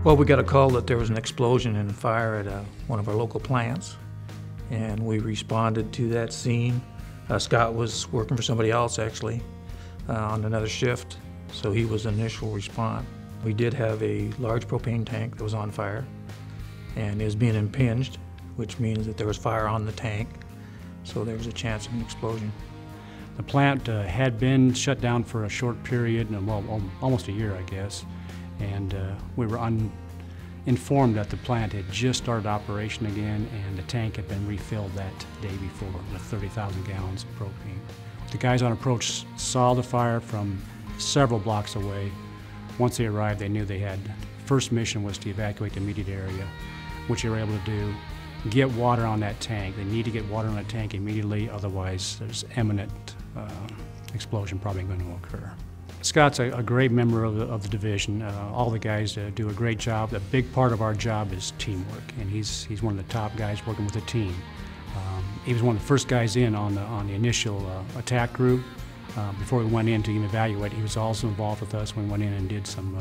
Well, we got a call that there was an explosion and fire at one of our local plants, and we responded to that scene. Scott was working for somebody else actually on another shift, so he was the initial response. We did have a large propane tank that was on fire and is being impinged, which means that there was fire on the tank, so there was a chance of an explosion. The plant had been shut down for a short period, well, almost a year, I guess, and we were informed that the plant had just started operation again, and the tank had been refilled that day before with 30,000 gallons of propane. The guys on approach saw the fire from several blocks away. Once they arrived, they knew they had, first mission was to evacuate the immediate area, which they were able to do. Get water on that tank. They need to get water on that tank immediately, otherwise there's imminent explosion probably going to occur. Scott's a great member of the division. All the guys do a great job. A big part of our job is teamwork, and he's one of the top guys working with the team. He was one of the first guys in on the initial attack group. Before we went in to even evaluate, he was also involved with us when we went in and did some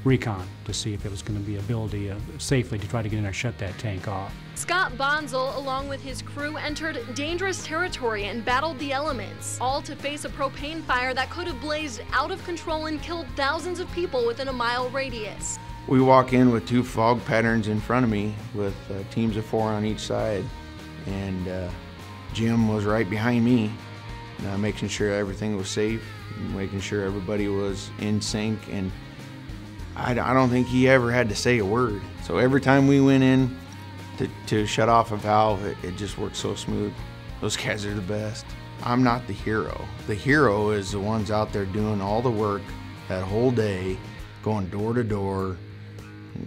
recon to see if it was going to be ability safely to try to get in there and shut that tank off. Scott Bonsall, along with his crew, entered dangerous territory and battled the elements, all to face a propane fire that could have blazed out of control and killed thousands of people within a mile radius. We walk in with 2 fog patterns in front of me with teams of 4 on each side, and Jim was right behind me, making sure everything was safe, making sure everybody was in sync, and I don't think he ever had to say a word. So every time we went in to shut off a valve, it just worked so smooth. Those guys are the best. I'm not the hero. The hero is the ones out there doing all the work that whole day, going door to door.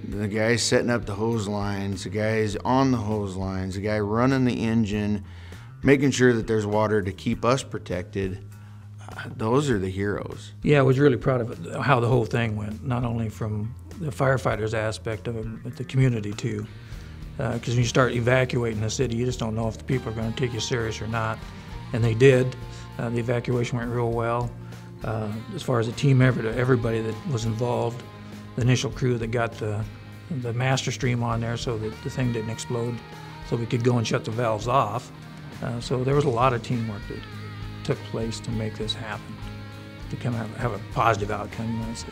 The guys setting up the hose lines, the guys on the hose lines, the guy running the engine, making sure that there's water to keep us protected. Those are the heroes. Yeah, I was really proud of it, how the whole thing went, not only from the firefighters aspect of it, but the community too. Because when you start evacuating the city, you just don't know if the people are going to take you serious or not. And they did. The evacuation went real well. As far as the team effort, everybody that was involved, the initial crew that got the master stream on there so that the thing didn't explode, so we could go and shut the valves off. So there was a lot of teamwork that took place to make this happen, to come out, have a positive outcome, you might say.